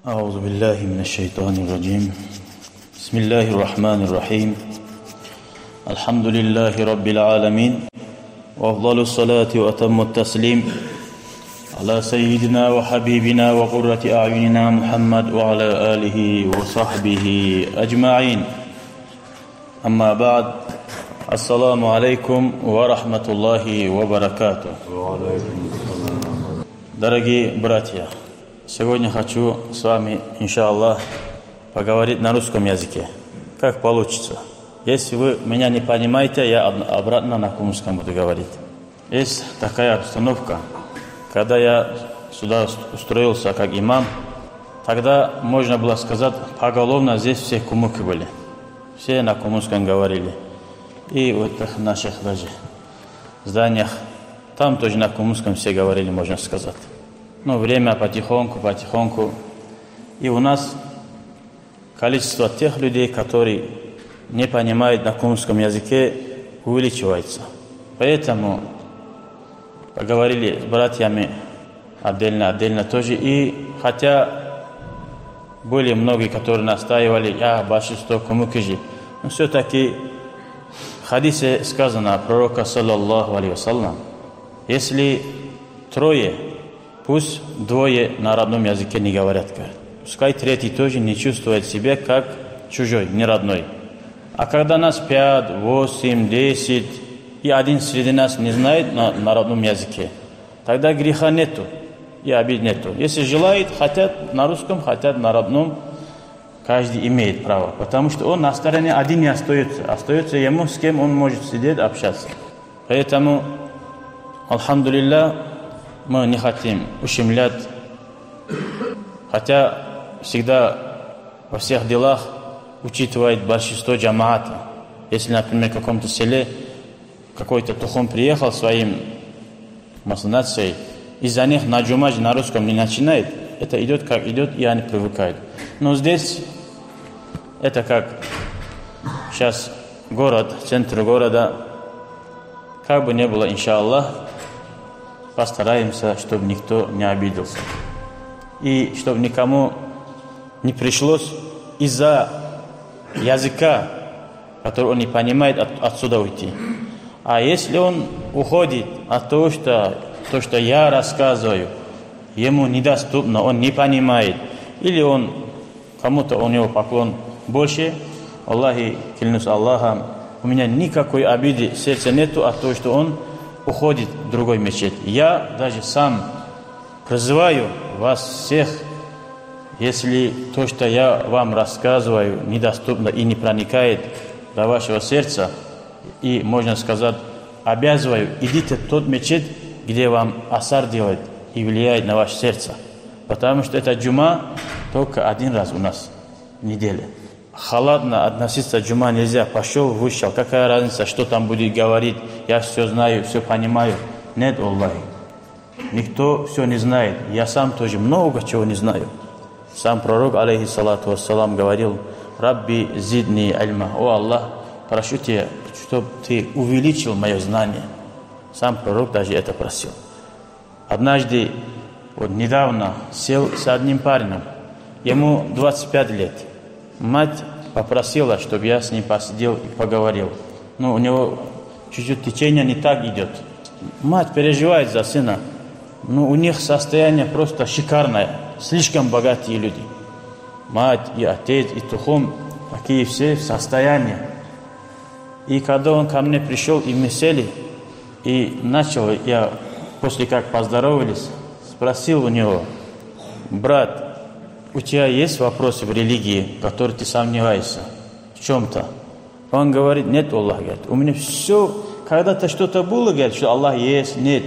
أعوذ بالله من الشيطان الرجيم بسم الله الرحمن الرحيم الحمد لله رب العالمين وأفضل الصلاة وأتم التسليم على سيدنا وحبيبنا وقرة أعيننا محمد وعلى آله وصحبه أجمعين أما بعد السلام عليكم ورحمة الله وبركاته. Дорогие братья, сегодня хочу с вами, иншаллах, поговорить на русском языке. Как получится. Если вы меня не понимаете, я обратно на кумском буду говорить. Есть такая обстановка. Когда я сюда устроился как имам, тогда можно было сказать, поголовно здесь все кумыки были. Все на кумском говорили. И вот в наших даже зданиях, там тоже на кумском все говорили, можно сказать. Но время потихоньку. И у нас количество тех людей, которые не понимают на кумском языке, увеличивается. Поэтому поговорили с братьями отдельно тоже. И хотя были многие, которые настаивали, большинство кумыкижи, но все-таки в хадисе сказано пророка саллаллаху алейхи вассалям, если трое, пусть двое на родном языке не говорят. Пускай третий тоже не чувствует себя как чужой, не родной. А когда нас 5, 8, 10, и один среди нас не знает на родном языке, тогда греха нету и обид нету. Если желает, хотят на русском, хотят на родном, каждый имеет право. Потому что он на стороне один не остается. Остается ему, с кем он может сидеть, общаться. Поэтому, алхамдулилля, мы не хотим ущемлять, хотя всегда во всех делах учитывает большинство джамаата. Если, например, в каком-то селе какой-то тухом приехал своим масланацией, из-за них на джумадж на русском не начинает, это идет как идет, и они привыкают. Но здесь это как сейчас город, центр города, как бы ни было, иншаллах, постараемся, чтобы никто не обиделся. И чтобы никому не пришлось из-за языка, который он не понимает, отсюда уйти. А если он уходит от того, что я рассказываю, ему недоступно, он не понимает, или он кому-то у него поклон больше, Аллахи, клянусь Аллахом, у меня никакой обиды в сердце нету от того, что он уходит в другой мечеть. Я даже сам призываю вас всех, если то, что я вам рассказываю, недоступно и не проникает до вашего сердца, и, можно сказать, обязываю, идите в тот мечеть, где вам асар делает и влияет на ваше сердце. Потому что это джума только один раз у нас в неделе. Халатно относиться к джума нельзя. Пошел, вышел. Какая разница, что там будет говорить? Я все знаю, все понимаю. Нет, Аллахи. Никто все не знает. Я сам тоже много чего не знаю. Сам пророк, алейхиссалату вассалам, говорил: «Рабби зидни альма». О Аллах, прошу тебя, чтобы ты увеличил мое знание. Сам пророк даже это просил. Однажды, вот недавно, сел с одним парнем. Ему 25 лет. Мать попросила, чтобы я с ним посидел и поговорил. Но у него чуть-чуть течение не так идет. Мать переживает за сына. Но у них состояние просто шикарное. Слишком богатые люди. Мать и отец, и тухом, такие все в состоянии. И когда он ко мне пришел, и мы сели, и начал, я после как поздоровались, спросил у него: брат, у тебя есть вопросы в религии, в которых ты сомневаешься в чем-то? Он говорит: нет, Аллах, говорит, у меня все, когда-то что-то было, говорит, что Аллах есть, нет.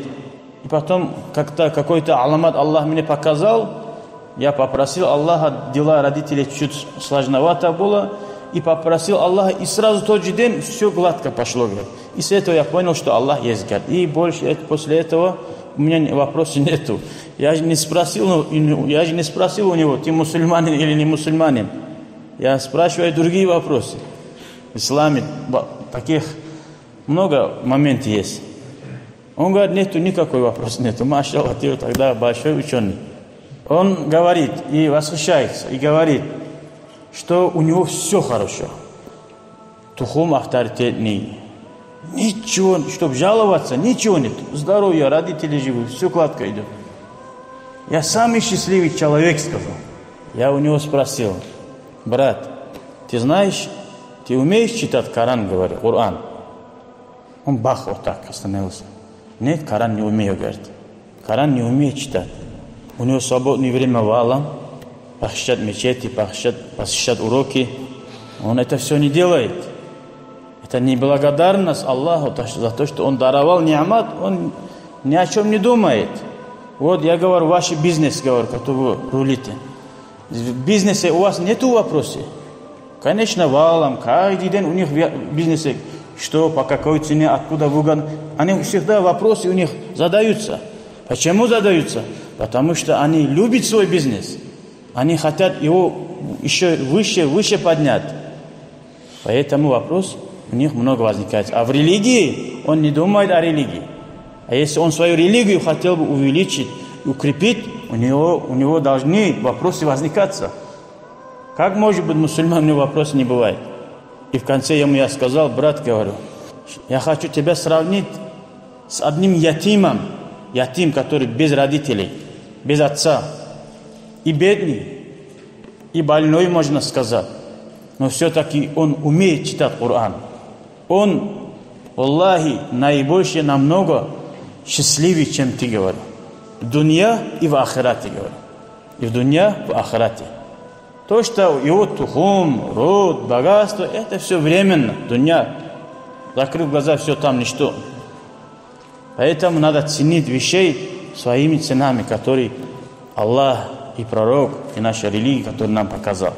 И потом как-то какой-то аламат Аллах мне показал, я попросил Аллаха, дела родителей чуть сложновато было, и попросил Аллаха, и сразу в тот же день все гладко пошло, говорит. И с этого я понял, что Аллах есть, говорит. И больше после этого у меня вопросов нету. Я же не спросил у него, ты мусульманин или не мусульманин. Я спрашиваю другие вопросы. В исламе таких много моментов есть. Он говорит: нету, никакой вопрос нету. Машаллах, ты тогда большой ученый. Он говорит и восхищается, и говорит, что у него все хорошо. Тухум авторитетный. Ничего, чтобы жаловаться, ничего нет. Здоровье, родители живы, все гладко идет. Я самый счастливый человек, сказал. Я у него спросил: брат, ты знаешь, ты умеешь читать Коран, говорю, Коран? Он бах, вот так остановился. Нет, Коран не умею, говорит. Коран не умеет читать. У него свободное время валом, посещать мечети, посещать уроки. Он это все не делает. Это неблагодарность Аллаху за то, что Он даровал ни'мат, Он ни о чем не думает. Вот я говорю, ваш бизнес, говорю, который вы рулите. В бизнесе у вас нету вопросов? Конечно, валом, каждый день у них в бизнесе, что, по какой цене, откуда выгодно. Они всегда вопросы у них задаются. Почему задаются? Потому что они любят свой бизнес. Они хотят его еще выше поднять. Поэтому вопрос у них много возникает. А в религии он не думает о религии. А если он свою религию хотел бы увеличить, укрепить, у него должны вопросы возникаться. Как может быть мусульман, у него вопросов не бывает? И в конце я сказал: брат, говорю, я хочу тебя сравнить с одним ятимом. Ятим, который без родителей, без отца. И бедный, и больной, можно сказать. Но все-таки он умеет читать Коран. Он, Аллахи, наибольше намного счастливее, чем ты, говорю. В дунья и в ахирате, говорю. И в дунья, в ахирате. То, что его тухум, род, богатство, это все временно. Дунья. Закрыв глаза, все там ничто. Поэтому надо ценить вещей своими ценами, которые Аллах и пророк, и наша религия, которую нам показал.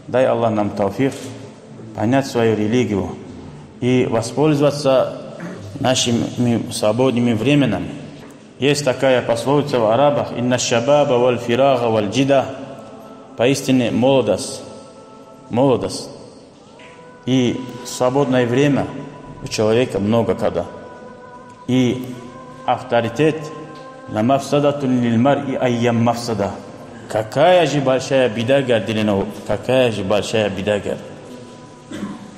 Дай Аллах нам тауфик понять свою религию и воспользоваться нашими свободными временами. Есть такая пословица в арабах: «Инна шабаба валь фирага валь джида». Поистине молодость и свободное время у человека много когда. И авторитет на мафсадатун лил мар'i айям мафсада. Какая же большая беда, гордилина, какая же большая беда, горд.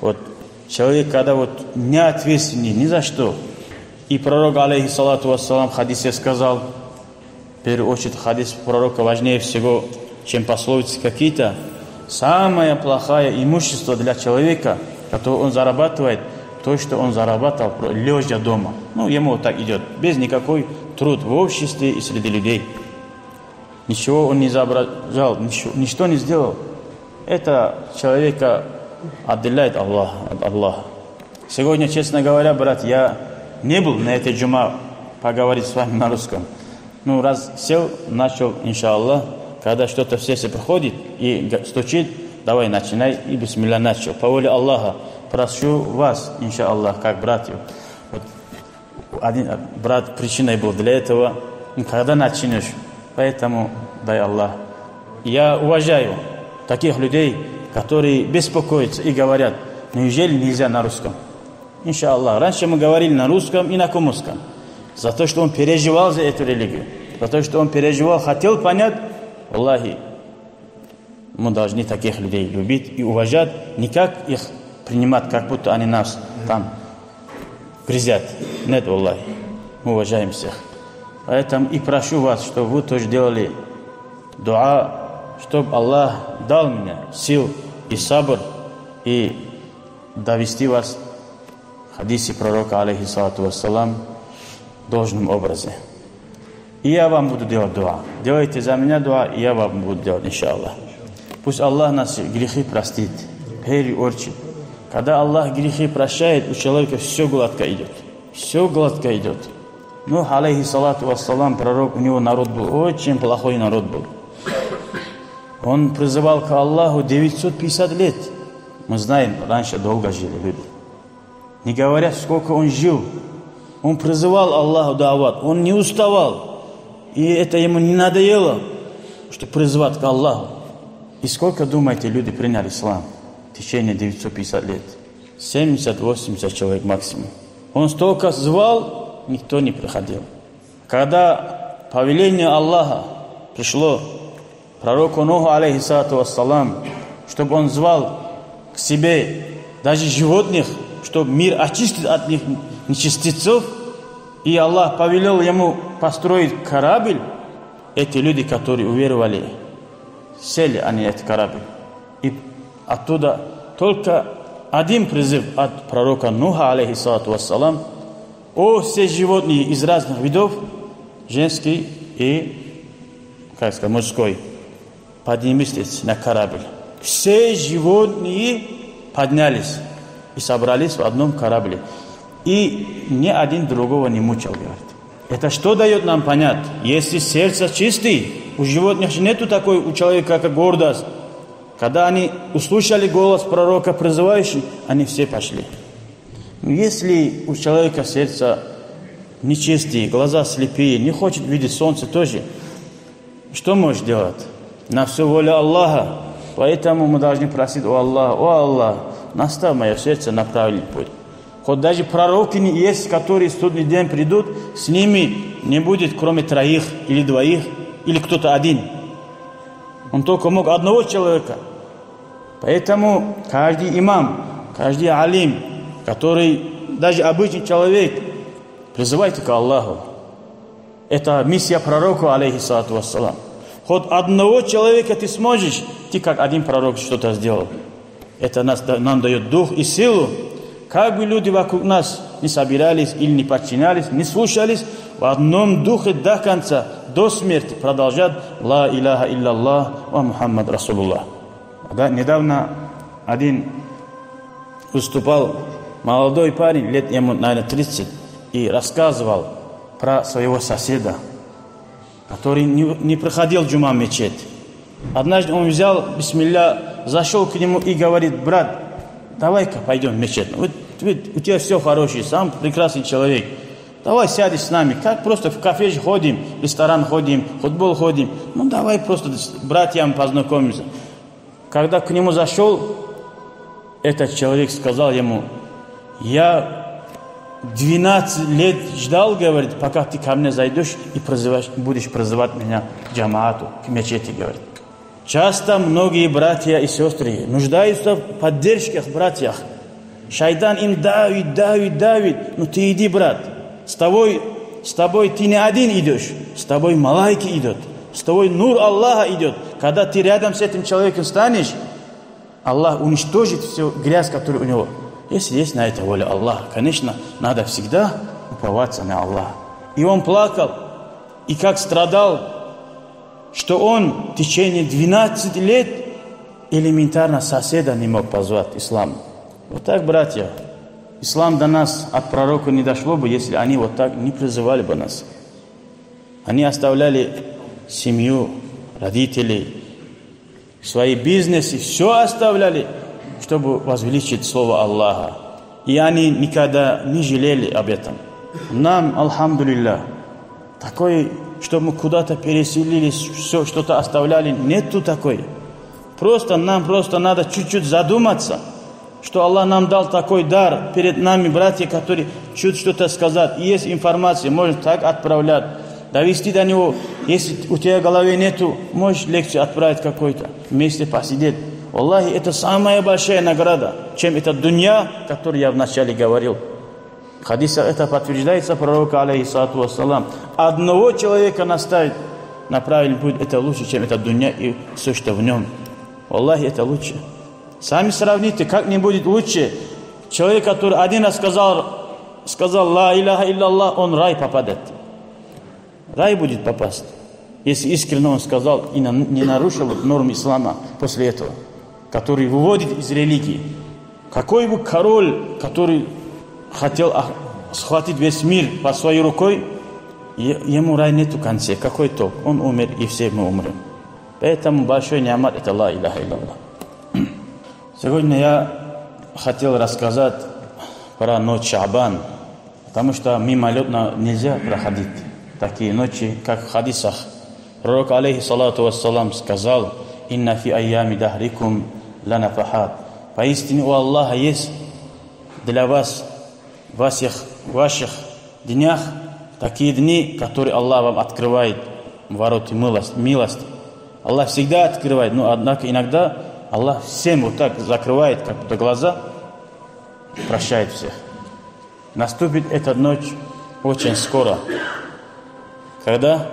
Вот человек, когда вот не ответственный ни за что. И пророк, алейхиссалату вассалам, в хадисе сказал, в первую очередь хадис пророка важнее всего, чем пословицы какие-то. Самое плохое имущество для человека, которое он зарабатывает, то, что он зарабатывал, лежа дома. Ему вот так идет, без никакой труд в обществе и среди людей. Ничего он не изображал, ничто не сделал. Это человека отделяет от Аллаха. Сегодня, честно говоря, брат, я не был на этой джума поговорить с вами на русском. Раз сел, начал, иншаллах, когда что-то в сердце приходит и стучит, давай начинай, и бисмилля начал. По воле Аллаха прошу вас, иншаллах, как братьев. Вот один брат причиной был для этого. Когда начнешь, поэтому дай Аллах. Я уважаю таких людей, которые беспокоятся и говорят: неужели нельзя на русском? Иншаллах. Раньше мы говорили на русском и на кумусском. За то, что он переживал за эту религию. За то, что он переживал, хотел понять. Аллахи, мы должны таких людей любить и уважать. Не как их принимать, как будто они нас там грязят. Нет, Аллахи. Мы уважаем всех. Поэтому и прошу вас, чтобы вы тоже делали дуа, чтобы Аллах дал мне сил и сабр и довести вас в хадисе пророка, алейхиссалату вассалам, должным образом. И я вам буду делать дуа. Делайте за меня дуа, и я вам буду делать, иншаллах. Пусть Аллах наши грехи простит. В первую очередь. Когда Аллах грехи прощает, у человека все гладко идет. Все гладко идет. Алейхиссалату вассалам, пророк, у него народ был, очень плохой народ был. Он призывал к Аллаху 950 лет. Мы знаем, раньше долго жили люди. Не говоря, сколько он жил. Он призывал Аллаху дават, он не уставал. И это ему не надоело, что призывать к Аллаху. И сколько, думаете, люди приняли ислам в течение 950 лет? 70-80 человек максимум. Он столько звал, никто не приходил. Когда повеление Аллаха пришло пророку Нуху, алейхиссалату вассалам, чтобы он звал к себе даже животных, чтобы мир очистить от них нечистецов, и Аллах повелел ему построить корабль, эти люди, которые уверовали, сели они этот корабль. И оттуда только один призыв от пророка Нуха, алейхиссалату вассалам: о, все животные из разных видов, женский и, как сказать, мужской, поднимитесь на корабль. Все животные поднялись и собрались в одном корабле. И ни один другого не мучил, говорит. Это что дает нам понять? Если сердце чистое, у животных нету такой, у человека, как гордость. Когда они услышали голос пророка, призывающий, они все пошли. Но если у человека сердце нечистое, глаза слепые, не хочет видеть солнце тоже, что можешь делать? На все воля Аллаха. Поэтому мы должны просить у Аллаха: о Аллах, наставь мое сердце на правильный путь. Хоть даже пророки есть, которые в судный день придут, с ними не будет кроме 3 или 2, или кто-то один. Он только мог одного человека. Поэтому каждый имам, каждый алим, который даже обычный человек, призывайте к Аллаху. Это миссия пророка, алейхиссалату вассалам. Хоть одного человека ты сможешь, ты как один пророк что-то сделал. Это нам дает дух и силу. Как бы люди вокруг нас не собирались или не подчинялись, не слушались, в одном духе до конца, до смерти продолжат «Ла иляха илляллах ва Мухаммад Расулуллах». Да, недавно один выступал молодой парень, лет ему, наверное, 30, и рассказывал про своего соседа, который не проходил джума в мечеть. Однажды он взял, бисмилля, зашел к нему и говорит: брат, давай-ка пойдем в мечеть. Вот у тебя все хорошее, сам прекрасный человек. Давай сядешь с нами, как просто в кафе ходим, в ресторан ходим, в футбол ходим. Ну давай просто с братьями познакомимся. Когда к нему зашел, этот человек сказал ему: я 12 лет ждал, говорит, пока ты ко мне зайдешь и будешь призывать меня к джамаату, к мечети, говорит. Часто многие братья и сестры нуждаются в поддержке братьях. Шайтан им давит. Ну ты иди, брат. С тобой ты не один идешь. С тобой малайки идут. С тобой нур Аллаха идет. Когда ты рядом с этим человеком станешь, Аллах уничтожит всю грязь, которая у него. Если есть на это воля Аллаха, конечно, надо всегда уповаться на Аллаха. И он плакал, и как страдал, что он в течение 12 лет элементарно соседа не мог позвать ислам. Вот так, братья, ислам до нас от пророка не дошло бы, если они вот так не призывали бы нас. Они оставляли семью, родителей, свои бизнесы, все оставляли, чтобы возвеличить слово Аллаха. И они никогда не жалели об этом. Нам, алхамдулилля, такой, чтобы мы куда-то переселились, все что-то оставляли, нету такой. Нам надо чуть-чуть задуматься, что Аллах нам дал такой дар перед нами, братья, которые чуть что-то сказать. И есть информация, можно так отправлять, довести до него. Если у тебя в голове нету, можешь лекцию отправить какой-то, вместе посидеть. Аллахи, это самая большая награда, чем эта дунья, о которой я вначале говорил. В хадисах это подтверждается пророка, алейхиссалату вассалам. Одного человека наставить на правильный путь, это лучше, чем эта дунья и все, что в нем. Аллахи, это лучше. Сами сравните, как не будет лучше. Человек, который один раз сказал «Ла иляха илляллах», он в рай попадет. Рай будет попасть, если искренне он сказал и не нарушил норм ислама после этого, который выводит из религии. Какой бы король, который хотел схватить весь мир под своей рукой, ему рай нету в конце. Какой толк? Он умер, и все мы умрем. Поэтому большой ниамат — это «Ла иляха илляллах». Сегодня я хотел рассказать про ночь Шаабан, потому что мимолетно нельзя проходить такие ночи, как в хадисах. Пророк, алейхиссалату вассалам, сказал: «Инна фи айями дахрикум ланафахат». Поистине у Аллаха есть для вас в ваших днях такие дни, которые Аллах вам открывает ворота милости. Аллах всегда открывает, но однако иногда Аллах всем вот так закрывает как будто глаза, прощает всех. Наступит эта ночь очень скоро. Когда?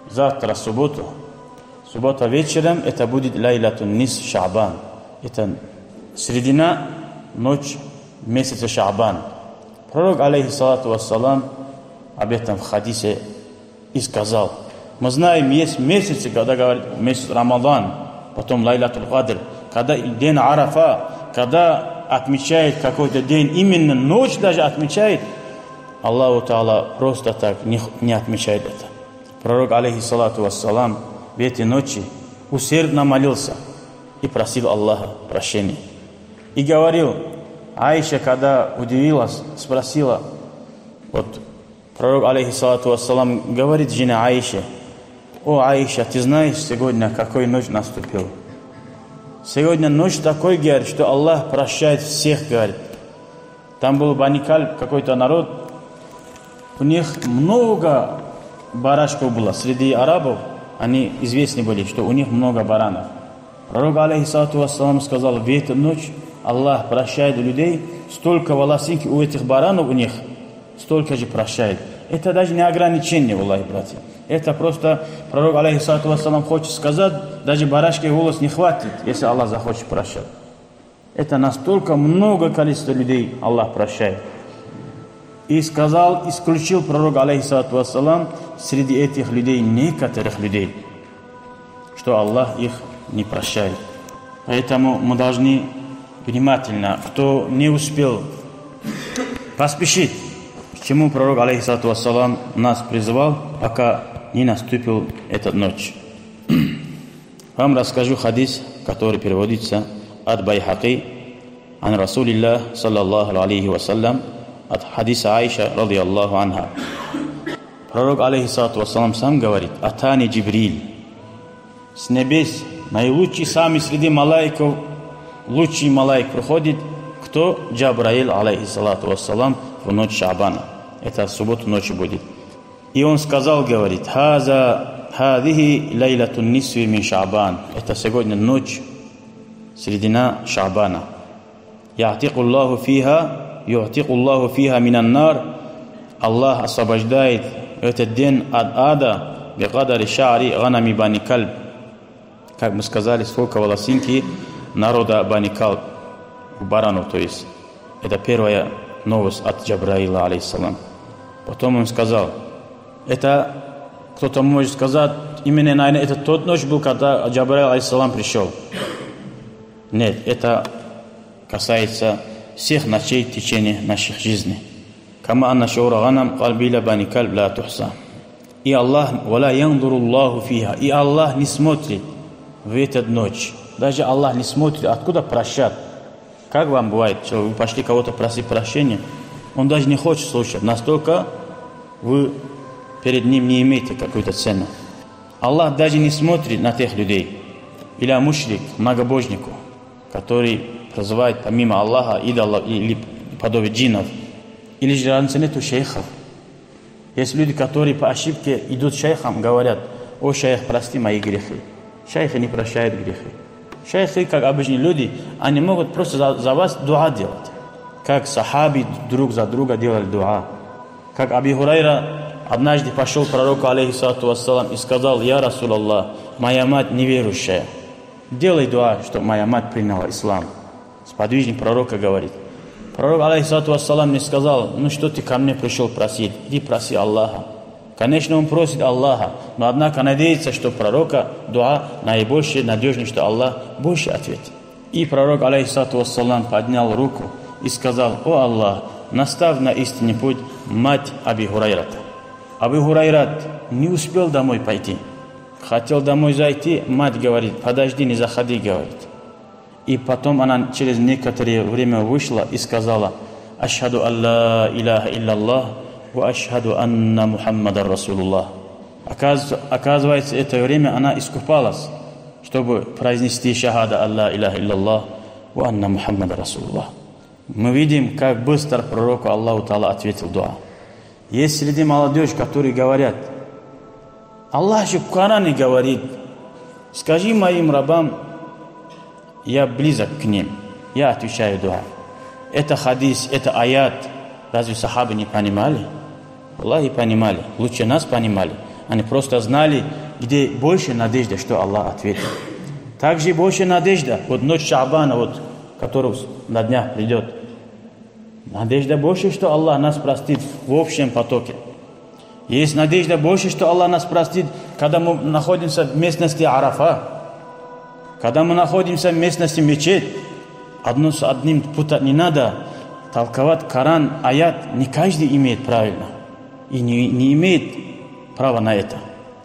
Завтра, суббота вечером, это будет Лайлатун Нис Ша'бан. Это середина, ночь месяца Ша'бан. Пророк, алейхиссалату вассалам, об этом в хадисе и сказал. Мы знаем, есть месяцы, когда говорят месяц Рамадан, потом Лайлатул Кадр, когда день Арафа, когда отмечает какой-то день, именно ночь даже отмечает, Аллаху Та'ала просто так не отмечает это. Пророк, алейхиссалату вассалам, в эти ночи усердно молился и просил Аллаха прощения. И говорил, Аиша, когда удивилась, спросила, вот пророк, алейхиссалату вассалам, говорит жене Аише: о, Аиша, ты знаешь сегодня, какой ночь наступил? Сегодня ночь такой, говорит, что Аллах прощает всех, говорит. Там был Баникаль, какой-то народ, у них много барашков было. Среди арабов они известны были, что у них много баранов. Пророк, алейхиссалату вассалам, сказал, в эту ночь Аллах прощает людей, столько волосинки у этих баранов у них, столько же прощает. Это даже не ограничение, Аллахи, братья. Это просто пророк, алейхиссалату вассалам, хочет сказать, даже барашки волос не хватит, если Аллах захочет прощать. Это настолько много количества людей Аллах прощает. И сказал, исключил пророк, алейхиссалату вассалам, среди этих людей некоторых людей, что Аллах их не прощает. Поэтому мы должны внимательно, кто не успел, поспешить, к чему пророк, алейхиссалату вассалам, нас призывал, пока не наступил эта ночь. Вам расскажу хадис, который переводится от Байхаки, ан Расулиллах, саллаллаху алейхи вассалям, от хадиса Аиша, радийаллаху анха. Пророк, алейхиссалату вассалам, сам говорит: Атани Джибриль. С небес наилучший сами среди малайков, лучший малайк приходит, кто? Джабраил, алейхиссалату вассалам, в ночь Ша'бана. Это в субботу ночью будет. И он сказал, говорит: Хадихи лайлатун нисви мин Ша'бан. Это сегодня ночь, середина Ша'бана. Я'тиқуллаху фиха минан нар. Аллах освобождает этот день от ада бикадари ша'ри ганами бани кальб. Как мы сказали, сколько волосинки народа бани кальб, баранов, то есть. Это первая новость от Джабраила, алейхиссалам. Потом он сказал, это кто-то может сказать, именно, наверное, это тот ночь был, когда Джабраил, алейхиссалам, пришел. Нет, это касается всех ночей в течение наших жизней. Кама анна шаура ганам кальбиля бани кальб ла тухса. И Аллах, вала яндуруллаху фиха. И Аллах не смотрит в эту ночь. Даже Аллах не смотрит, откуда прощать. Как вам бывает, что вы пошли кого-то просить прощения, он даже не хочет слушать. Настолько вы перед ним не имеете какую-то цену. Аллах даже не смотрит на тех людей. Или мушрик, многобожнику, который призывает помимо Аллаха идолов или подобие джиннов. Или же раньше нету шейхов. Есть люди, которые по ошибке идут шейхам, говорят: о, шейх, прости мои грехи. Шейхи не прощают грехи. Шейхи, как обычные люди, они могут просто за вас дуа делать. Как сахаби друг за друга делали дуа. Как Аби Хурайра однажды пошел к пророку, алейхиссалату вассалам, и сказал: я Расулаллах, моя мать неверующая. Делай дуа, чтобы моя мать приняла ислам. Сподвижник пророка говорит. Пророк, алейхиссалату вассалам, не сказал: ну что ты ко мне пришел просить? Иди проси Аллаха. Конечно, он просит Аллаха, но однако надеется, что пророка дуа наибольший, надежнее, что Аллах больше ответит. И пророк, алейхиссалату вассалам, поднял руку и сказал: о Аллах, наставь на истинный путь мать Аби Хурайрата. Аби Хурайрат не успел домой пойти. Хотел домой зайти, мать говорит: подожди, не заходи, говорит. И потом она через некоторое время вышла и сказала: ашхаду алла иляха илляллах ва ашхаду анна Мухаммадар Расулуллах. Оказывается, это время она искупалась, чтобы произнести шахада алла иляха илляллах ва анна Мухаммадар Расулуллах. Мы видим, как быстро пророку Аллаху Та'ала ответил дуа. Есть среди молодежи, которые говорят: Аллах же в Коране говорит: Скажи моим рабам, я близок к ним. Я отвечаю дуа. Это хадис, это аят. Разве сахабы не понимали? Аллахи понимали. Лучше нас понимали. Они просто знали, где больше надежда, что Аллах ответит. Также больше надежда. Вот ночь Шаабана, вот, которая на днях придет. Надежда больше, что Аллах нас простит в общем потоке. Есть надежда больше, что Аллах нас простит, когда мы находимся в местности Арафа. Когда мы находимся в местности мечеть. Одно с одним путать не надо. Толковать Коран, аят не каждый имеет правильно. И не имеет права на это.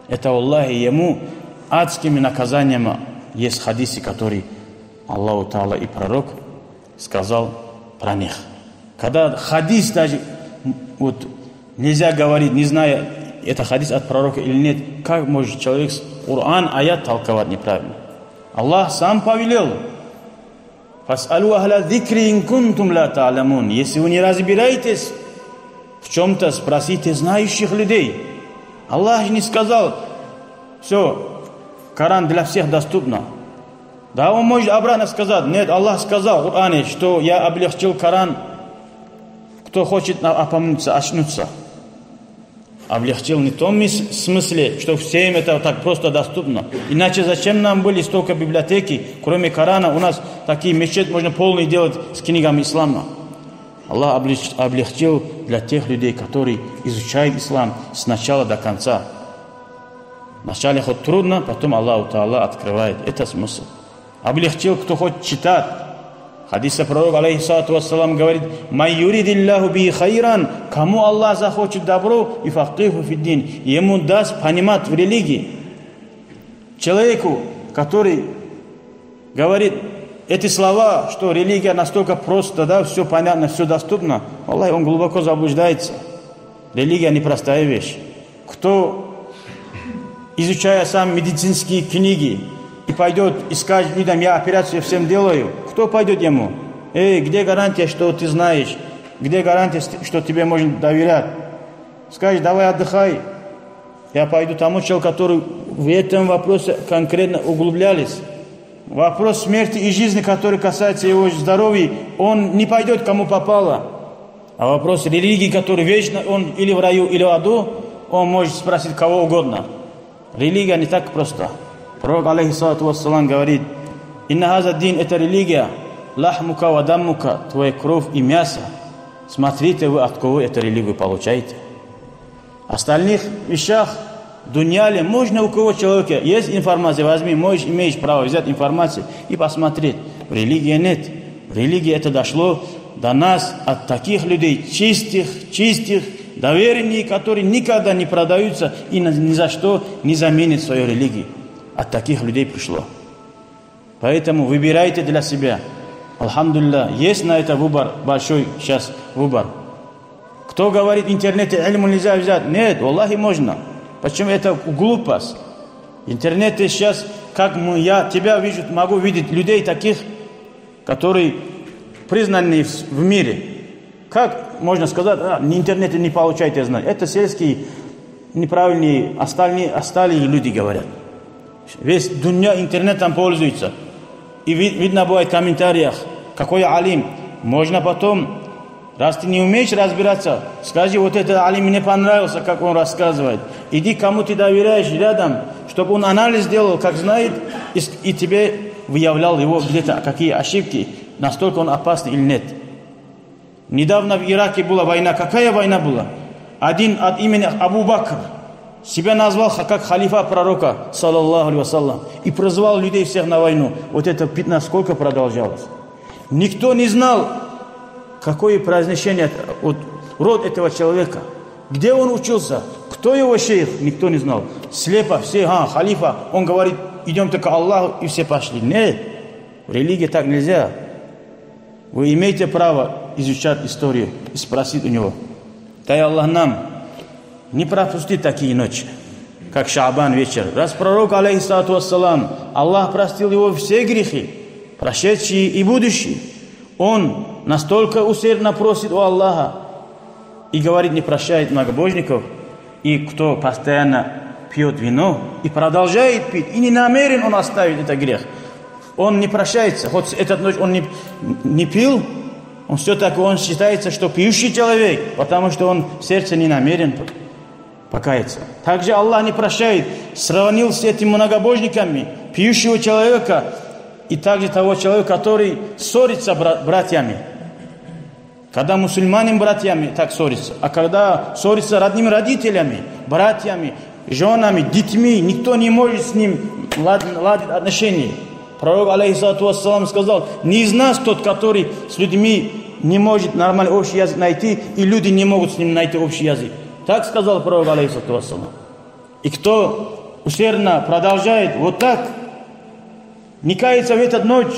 Это Аллах и ему адскими наказаниями. Есть хадисы, которые Аллаху Та'ала и пророк сказал про них. Когда хадис даже вот, нельзя говорить, не зная, это хадис от пророка или нет, как может человек Коран, аят толковать неправильно? Аллах сам повелел. «Фас'алу ахля зикри ин кунтум ла та'ламун». Если вы не разбираетесь в чем-то, спросите знающих людей. Аллах не сказал, все, Коран для всех доступно. Да, он может обратно сказать, нет, Аллах сказал в Коране, что я облегчил Коран, кто хочет опомниться, очнуться. Облегчил не в том смысле, что всем это так просто доступно. Иначе зачем нам были столько библиотеки, кроме Корана, у нас такие мечети можно полные делать с книгами ислама. Аллах облегчил для тех людей, которые изучают ислам с начала до конца. Вначале хоть трудно, потом Аллах Та'ала открывает. Это смысл. Облегчил, кто хочет читать. Хадис пророк, алейхиссалату вассалам, говорит: «Май юридиллаху би хайран», кому Аллах захочет добро, и фақиху фиддин, ему даст понимать в религии. Человеку, который говорит эти слова, что религия настолько просто, да, все понятно, все доступно, Аллах, он глубоко заблуждается. Религия непростая вещь. Кто, изучая сам медицинские книги, и пойдет и скажет людям: я операцию всем делаю, кто пойдет ему? Где гарантия, что ты знаешь? Где гарантия, что тебе можно доверять? Скажешь: давай отдыхай. Я пойду тому человеку, который в этом вопросе конкретно углублялись. Вопрос смерти и жизни, который касается его здоровья, он не пойдет кому попало. А вопрос религии, который вечно, он или в раю, или в аду, он может спросить кого угодно. Религия не так просто. Пророк, алейхиссалату вассалам, говорит: «Инна хаза дин» — это религия, лахмука ва даммука, твоя кровь и мясо. Смотрите вы, от кого эту религию получаете. В остальных вещах, дуньяле, можно у кого человека есть информация, возьми, можешь, имеешь право взять информацию и посмотреть. В религии нет. В религии это дошло до нас от таких людей, чистых, доверенных, которые никогда не продаются и ни за что не заменят свою религию. От таких людей пришло. Поэтому выбирайте для себя. Алхамдулилlah, есть на это выбор, большой сейчас выбор. Кто говорит, в интернете ильму нельзя взять? Нет, Аллахи можно. Почему? Это глупость. Интернет сейчас, как я тебя вижу, могу видеть людей таких, которые признаны в мире. Как можно сказать: интернете не получаете знать? Это сельские, неправильные, остальные люди говорят. Весь дунья интернетом пользуется. И видно бывает в комментариях, какой алим. Можно потом, раз ты не умеешь разбираться, скажи: вот этот алим мне понравился, как он рассказывает. Иди, кому ты доверяешь рядом, чтобы он анализ сделал, как знает, и тебе выявлял его где-то, какие ошибки, настолько он опасный или нет. Недавно в Ираке была война. Какая война была? Один от имени Абу Бакр себя назвал как халифа пророка, саллаллаху алейхи вассалям, и прозвал людей всех на войну. Вот это фитна сколько продолжалось. Никто не знал, какое произношение, вот, род этого человека, где он учился, кто его шейх, никто не знал. Слепо все: халифа, он говорит: идем-то к Аллаху, и все пошли. Нет, в религии так нельзя. Вы имеете право изучать историю и спросить у него. Дай Аллах нам не пропустить такие ночи, как Шаабан вечер. Раз пророк, алейхиссалату вассалам, Аллах простил его все грехи, прошедшие и будущие, он настолько усердно просит у Аллаха и говорит: не прощает многобожников и кто постоянно пьет вино и продолжает пить, и не намерен он оставить этот грех, он не прощается. Хоть эту ночь он не пил, он все-таки он считается, что пьющий человек, потому что он в сердце не намерен покаяться. Также Аллах не прощает. Сравнил с этими многобожниками пьющего человека и также того человека, который ссорится с братьями. Когда мусульмане братьями так ссорятся, а когда ссорятся родными родителями, братьями, женами, детьми, никто не может с ним ладить отношения. Пророк, алейхиссалату вассалам, сказал: не из нас тот, который с людьми не может нормальный общий язык найти, и люди не могут с ним найти общий язык. Так сказал пророк, алейхиссалату вассалам. И кто усердно продолжает вот так, не кается в эту ночь,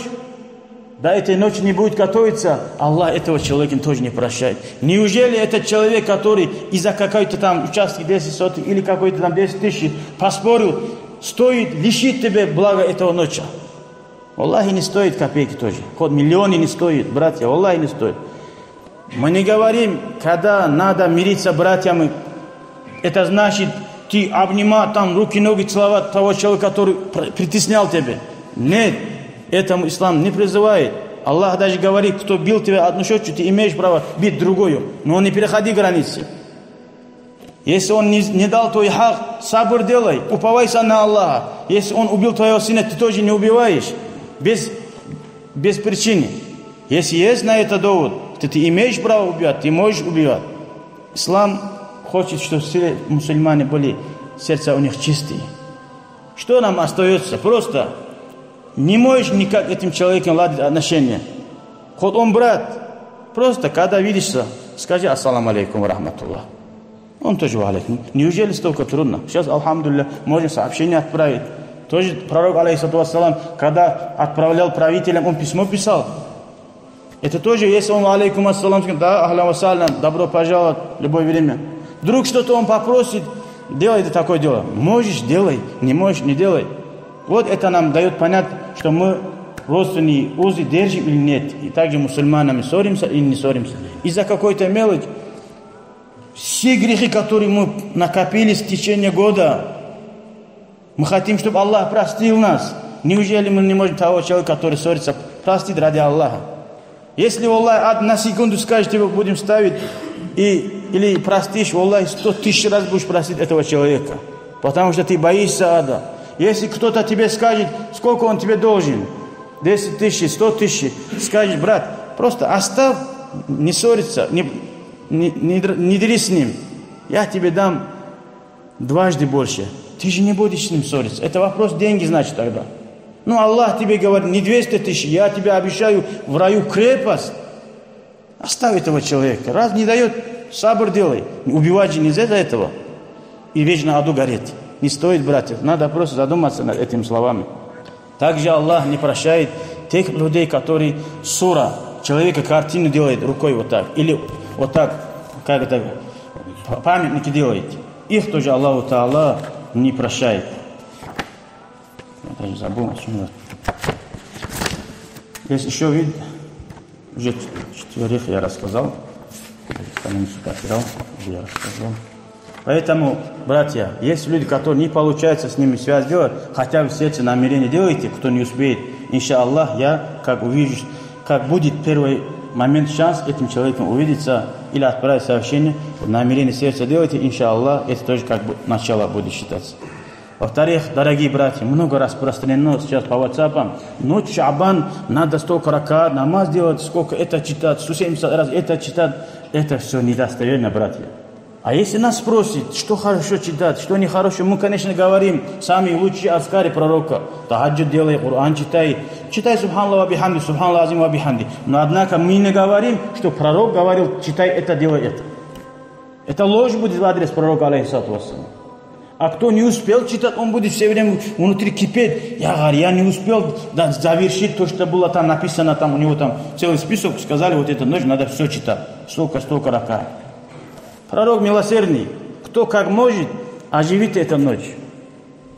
до этой ночи не будет готовиться, Аллах этого человека тоже не прощает. Неужели этот человек, который из-за какой-то там участки 10 соток или какой-то там 10 тысяч поспорил, стоит лишить тебя блага этого ночи? Аллахи не стоит копейки тоже. Хоть миллионы не стоит, братья, Аллахи не стоит. Мы не говорим, когда надо мириться с братьями, это значит, ты обнимал там руки, ноги, целовать того человека, который притеснял тебя. Нет, этому ислам не призывает. Аллах даже говорит, кто бил тебя одну щечку, ты имеешь право бить другую. Но не переходи границы. Если он не дал твой хак, сабр делай, уповайся на Аллаха. Если он убил твоего сына, ты тоже не убиваешь. Без причины. Если есть на это довод, то ты имеешь право убивать, ты можешь убивать. Ислам хочет, чтобы все мусульмане были, сердца у них чистые. Что нам остается? Просто не можешь никак этим человеком ладить отношения. Хоть он брат, просто когда видишься, скажи: ассаламу алейкум ва рахматуллах. Он тоже: ва алейкум. Неужели столько трудно? Сейчас, алхамдулилля, можем сообщение отправить. Тоже пророк, алейхиссалату вассалам, когда отправлял правителям, он письмо писал. Это тоже, если он: алейкум ассалам, да, ахлям вассалям, добро пожаловать, любое время. Вдруг что-то он попросит, делай это такое дело. Можешь — делай, не можешь — не делай. Вот это нам дает понять, что мы родственные узы держим или нет. И также мусульманами ссоримся или не ссоримся. Из-за какой-то мелочи. Все грехи, которые мы накопили в течение года, мы хотим, чтобы Аллах простил нас. Неужели мы не можем того человека, который ссорится, простить ради Аллаха? Если Аллах на секунду скажет, его будем ставить, или простишь, Аллах 100 тысяч раз будешь простить этого человека. Потому что ты боишься ада. Если кто-то тебе скажет, сколько он тебе должен, 10 тысяч, 100 тысяч, скажешь: брат, просто оставь, не ссориться, не дери с ним. Я тебе дам дважды больше. Ты же не будешь с ним ссориться. Это вопрос деньги, значит, тогда. Ну, Аллах тебе говорит: не 200 тысяч, я тебе обещаю в раю крепость. Оставь этого человека. Раз не дает, сабр делай. Убивать же нельзя за этого. И вечно аду горит. Не стоит, братьев. Надо просто задуматься над этими словами. Также Аллах не прощает тех людей, которые сура, человека картину делает рукой вот так. Или вот так, как это, памятники делает. Их тоже Аллаху Та'ала не прощает. Я даже забыл. Есть еще вид. Уже 4 я рассказал. Я рассказал. Поэтому, братья, есть люди, которые не получается с ними связь делать, хотя бы в сердце намерение делайте, кто не успеет. Иншаллах, я как увижу, как будет первый момент, шанс этим человеком увидеться или отправить сообщение, намерение сердца делайте, иншаллах, это тоже как бы начало будет считаться. Во-вторых, дорогие братья, много распространено сейчас по WhatsApp. Ночь Шаабан, надо столько ракат, намаз делать, сколько это читать, 170 раз это читать. Это все недостоверно, братья. А если нас спросят, что хорошо читать, что нехорошо, мы, конечно, говорим самые лучшие азкары пророка. Тахаджуд делай, Кур'ан читай. Читай субханаллах ва бихамди, субханаллах азим ва бихамди. Но однако мы не говорим, что пророк говорил: читай это, делай это. Это ложь будет в адрес пророка, алейхиссалату вассалам. А кто не успел читать, он будет все время внутри кипеть. Я не успел завершить то, что было там написано, там у него там целый список, сказали, вот эту ночь надо все читать. Столько ракат. Пророк милосердный. Кто как может, оживит эту ночь.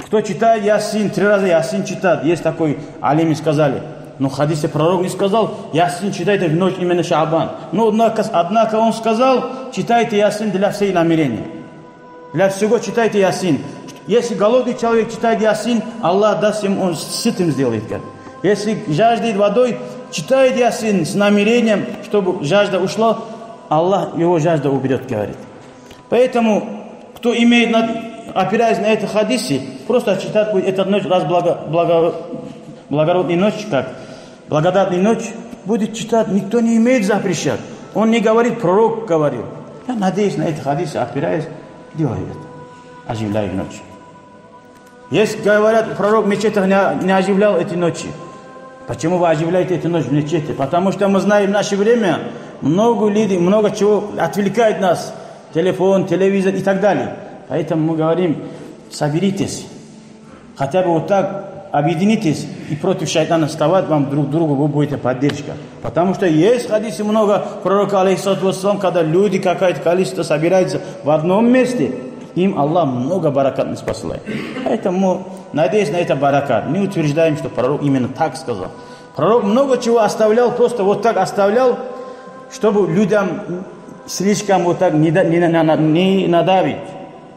Кто читает Ясин, 3 раза Ясин читает. Есть такой, алими сказали. Но в хадисе пророк не сказал: Ясин читайте в ночь именно Шаабан. Но однако он сказал: читайте Ясин для всей намерения. Для всего читайте Ясин. Если голодный человек читает Ясин, Аллах даст ему, он сытым сделает. Если жаждет водой, читает Ясин с намерением, чтобы жажда ушла, Аллах его жажда уберет, говорит. Поэтому, кто имеет, опираясь на это хадисы, просто читать будет эту ночь, раз благородная ночь, как благодатная ночь, будет читать, никто не имеет запрещать. Он не говорит, пророк говорил. Я надеюсь на эти хадисы, опираясь, делаю это. Оживляю ночь. Если говорят, пророк в мечетях не оживлял эти ночи. Почему вы оживляете эту ночь в мечети? Потому что мы знаем в наше время, много людей, много чего отвлекает нас. Телефон, телевизор и так далее. Поэтому мы говорим, соберитесь. Хотя бы вот так объединитесь и против шайтана вставать, вам друг другу вы будете поддержка. Потому что есть хадисы много пророка, алейхиссалату вассалам, когда люди, какое-то количество собираются в одном месте, им Аллах много баракат посылает. Поэтому надеюсь на это баракат. Не утверждаем, что пророк именно так сказал. Пророк много чего оставлял, просто вот так оставлял, чтобы людям слишком вот так не надавить.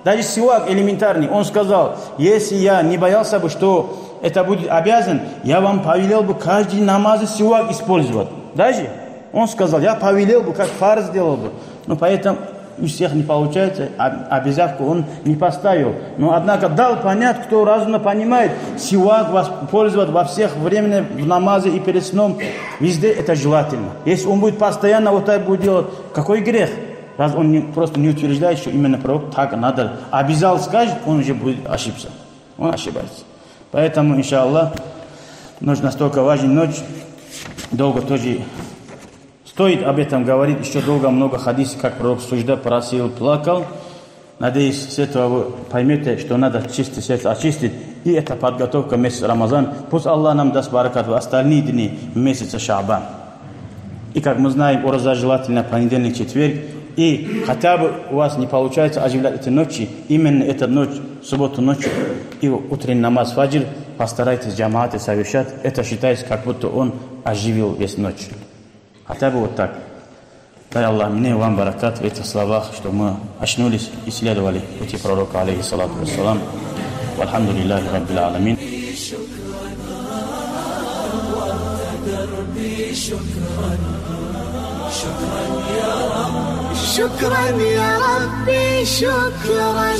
Даже сивак элементарный, он сказал, если я не боялся бы, что это будет обязан, я вам повелел бы каждый намаз сивак использовать. Даже он сказал, я повелел бы, как фарз сделал бы. Но поэтому у всех не получается, обязательно он не поставил. Но однако дал понять, кто разумно понимает, сивак пользовать во всех временах, в намазе и перед сном, везде это желательно. Если он будет постоянно вот так будет делать, какой грех? Раз он просто не утверждает, что именно пророк так надо, обязал скажет, он уже будет ошибся. Он ошибается. Поэтому, иншаллах, ночь настолько важная ночь, долго тоже стоит об этом говорить, еще долго много хадисов, как пророк сужда, просил, плакал. Надеюсь, с этого вы поймете, что надо чистое сердце очистить. И это подготовка месяца Рамазан. Пусть Аллах нам даст баракат в остальные дни месяца Шаабан. И как мы знаем, ураза желательно понедельник, четверг. И хотя бы у вас не получается оживлять эти ночи, именно эту ночь, субботу ночью и утренний намаз фаджр, постарайтесь джамааты совершать. Это считается, как будто он оживил весь ночь. Хотя бы вот так. Дай Аллах мне и вам баракат в этих словах, что мы очнулись и следовали пути пророка, алейхиссалату вассалам. Вальхамдулиллахи раббил аламин. شكرا يا ربي شكرا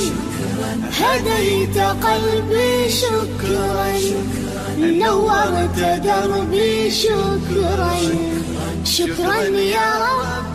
هديت قلبي شكرا نورت دربي شكرا شكرا يا رب